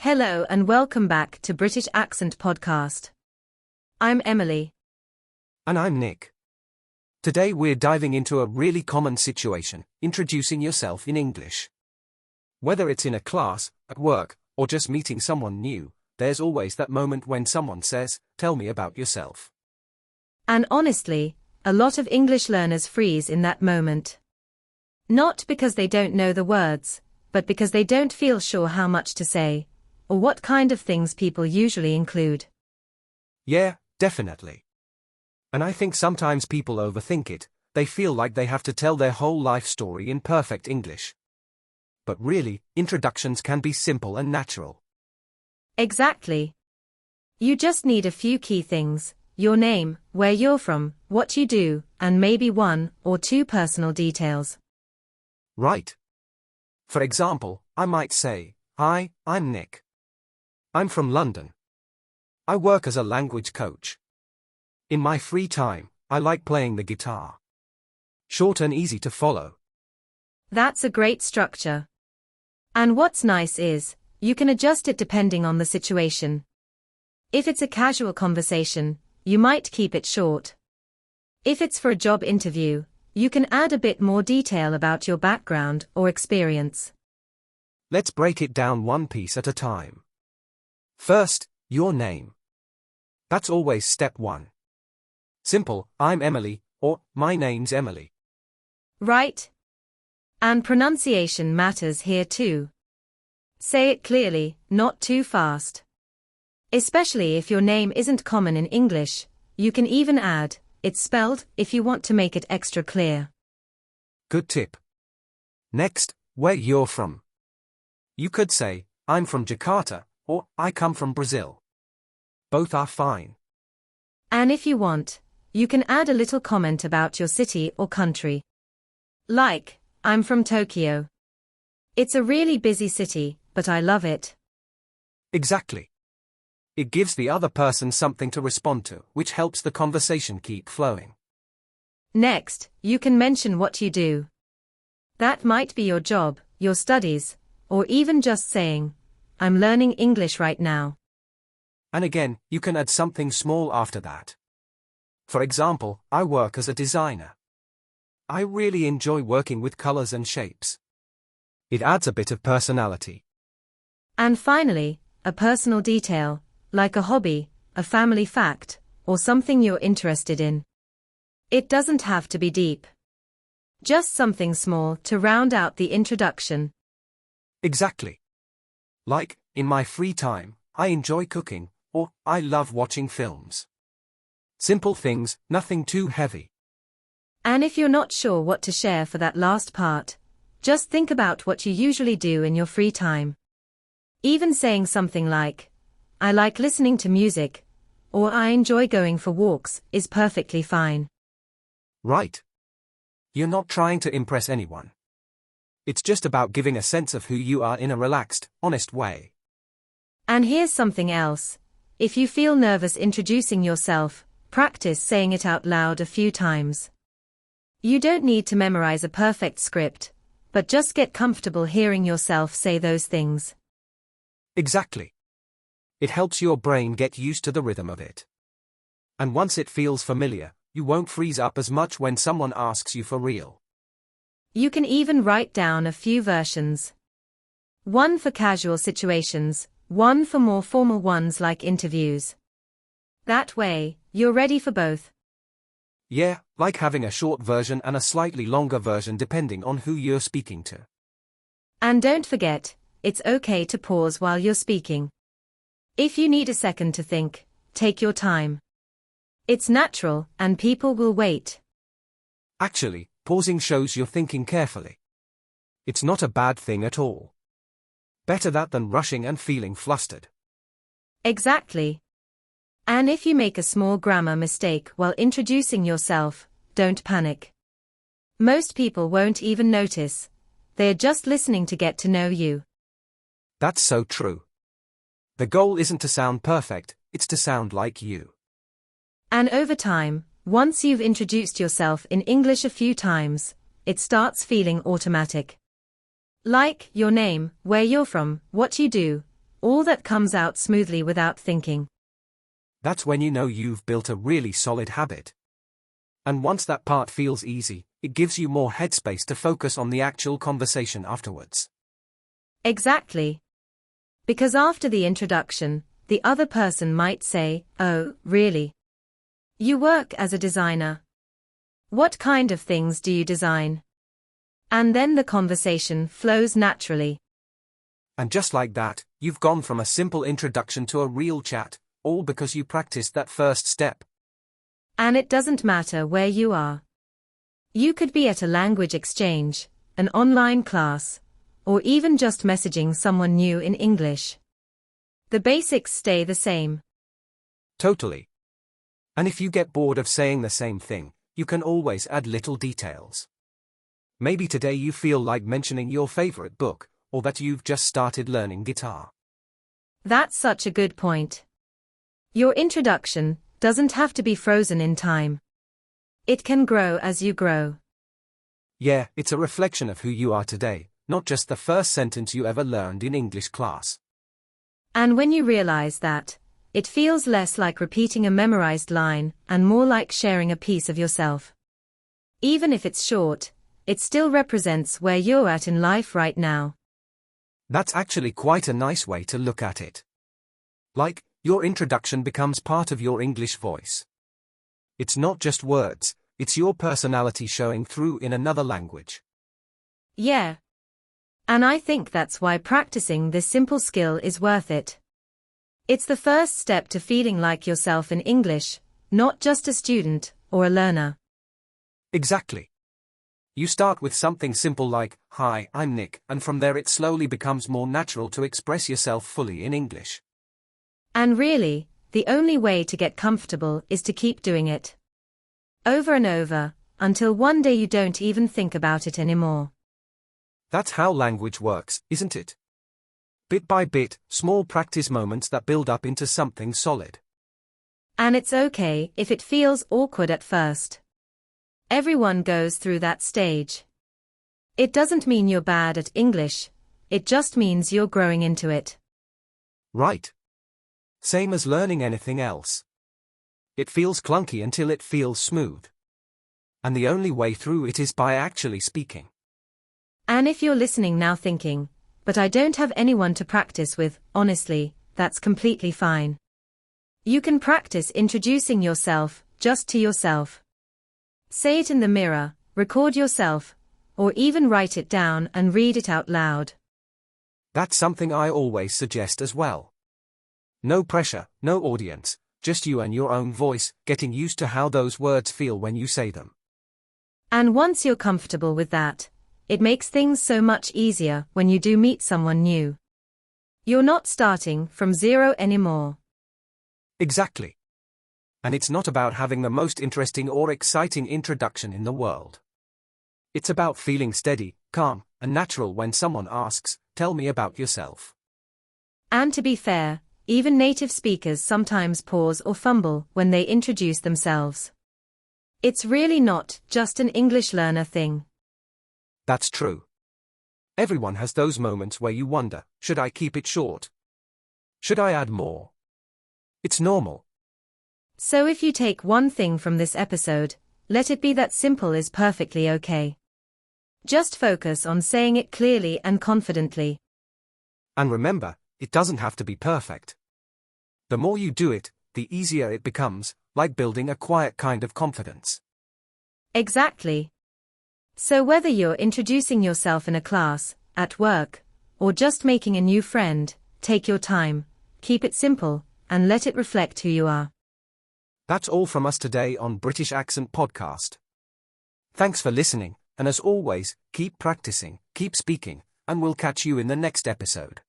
Hello and welcome back to British Accent Podcast. I'm Emily. And I'm Nick. Today we're diving into a really common situation, introducing yourself in English. Whether it's in a class, at work, or just meeting someone new, there's always that moment when someone says, "Tell me about yourself." And honestly, a lot of English learners freeze in that moment. Not because they don't know the words, but because they don't feel sure how much to say, or what kind of things people usually include. Yeah, definitely. And I think sometimes people overthink it. They feel like they have to tell their whole life story in perfect English. But really, introductions can be simple and natural. Exactly. You just need a few key things: your name, where you're from, what you do, and maybe one or two personal details. Right. For example, I might say, "Hi, I'm Nick. I'm from London. I work as a language coach. In my free time, I like playing the guitar." Short and easy to follow. That's a great structure. And what's nice is, you can adjust it depending on the situation. If it's a casual conversation, you might keep it short. If it's for a job interview, you can add a bit more detail about your background or experience. Let's break it down one piece at a time. First, your name. That's always step one. Simple, "I'm Emily," or "My name's Emily." Right? And pronunciation matters here too. Say it clearly, not too fast. Especially if your name isn't common in English, you can even add, "It's spelled," if you want to make it extra clear. Good tip. Next, where you're from. You could say, "I'm from Jakarta," or "I come from Brazil." Both are fine. And if you want, you can add a little comment about your city or country. Like, "I'm from Tokyo. It's a really busy city, but I love it." Exactly. It gives the other person something to respond to, which helps the conversation keep flowing. Next, you can mention what you do. That might be your job, your studies, or even just saying, "I'm learning English right now." And again, you can add something small after that. For example, "I work as a designer. I really enjoy working with colors and shapes." It adds a bit of personality. And finally, a personal detail, like a hobby, a family fact, or something you're interested in. It doesn't have to be deep. Just something small to round out the introduction. Exactly. Like, "In my free time, I enjoy cooking," or "I love watching films." Simple things, nothing too heavy. And if you're not sure what to share for that last part, just think about what you usually do in your free time. Even saying something like, "I like listening to music," or "I enjoy going for walks," is perfectly fine. Right. You're not trying to impress anyone. It's just about giving a sense of who you are in a relaxed, honest way. And here's something else. If you feel nervous introducing yourself, practice saying it out loud a few times. You don't need to memorize a perfect script, but just get comfortable hearing yourself say those things. Exactly. It helps your brain get used to the rhythm of it. And once it feels familiar, you won't freeze up as much when someone asks you for real. You can even write down a few versions. One for casual situations, one for more formal ones like interviews. That way, you're ready for both. Yeah, like having a short version and a slightly longer version depending on who you're speaking to. And don't forget, it's okay to pause while you're speaking. If you need a second to think, take your time. It's natural, and people will wait. Actually, pausing shows you're thinking carefully. It's not a bad thing at all. Better that than rushing and feeling flustered. Exactly. And if you make a small grammar mistake while introducing yourself, don't panic. Most people won't even notice. They're just listening to get to know you. That's so true. The goal isn't to sound perfect, it's to sound like you. And over time, once you've introduced yourself in English a few times, it starts feeling automatic. Like your name, where you're from, what you do, all that comes out smoothly without thinking. That's when you know you've built a really solid habit. And once that part feels easy, it gives you more headspace to focus on the actual conversation afterwards. Exactly. Because after the introduction, the other person might say, "Oh, really? You work as a designer? What kind of things do you design?" And then the conversation flows naturally. And just like that, you've gone from a simple introduction to a real chat, all because you practiced that first step. And it doesn't matter where you are. You could be at a language exchange, an online class, or even just messaging someone new in English. The basics stay the same. Totally. And if you get bored of saying the same thing, you can always add little details. Maybe today you feel like mentioning your favorite book, or that you've just started learning guitar. That's such a good point. Your introduction doesn't have to be frozen in time. It can grow as you grow. Yeah, it's a reflection of who you are today, not just the first sentence you ever learned in English class. And when you realize that, it feels less like repeating a memorized line and more like sharing a piece of yourself. Even if it's short, it still represents where you're at in life right now. That's actually quite a nice way to look at it. Like, your introduction becomes part of your English voice. It's not just words, it's your personality showing through in another language. Yeah. And I think that's why practicing this simple skill is worth it. It's the first step to feeling like yourself in English, not just a student or a learner. Exactly. You start with something simple like, "Hi, I'm Nick," and from there it slowly becomes more natural to express yourself fully in English. And really, the only way to get comfortable is to keep doing it. Over and over, until one day you don't even think about it anymore. That's how language works, isn't it? Bit by bit, small practice moments that build up into something solid. And it's okay if it feels awkward at first. Everyone goes through that stage. It doesn't mean you're bad at English, it just means you're growing into it. Right. Same as learning anything else. It feels clunky until it feels smooth. And the only way through it is by actually speaking. And if you're listening now thinking, "But I don't have anyone to practice with," honestly, that's completely fine. You can practice introducing yourself, just to yourself. Say it in the mirror, record yourself, or even write it down and read it out loud. That's something I always suggest as well. No pressure, no audience, just you and your own voice, getting used to how those words feel when you say them. And once you're comfortable with that, it makes things so much easier when you do meet someone new. You're not starting from zero anymore. Exactly. And it's not about having the most interesting or exciting introduction in the world. It's about feeling steady, calm, and natural when someone asks, "Tell me about yourself." And to be fair, even native speakers sometimes pause or fumble when they introduce themselves. It's really not just an English learner thing. That's true. Everyone has those moments where you wonder, should I keep it short? Should I add more? It's normal. So if you take one thing from this episode, let it be that simple is perfectly okay. Just focus on saying it clearly and confidently. And remember, it doesn't have to be perfect. The more you do it, the easier it becomes, like building a quiet kind of confidence. Exactly. So whether you're introducing yourself in a class, at work, or just making a new friend, take your time, keep it simple, and let it reflect who you are. That's all from us today on British Accent Podcast. Thanks for listening, and as always, keep practicing, keep speaking, and we'll catch you in the next episode.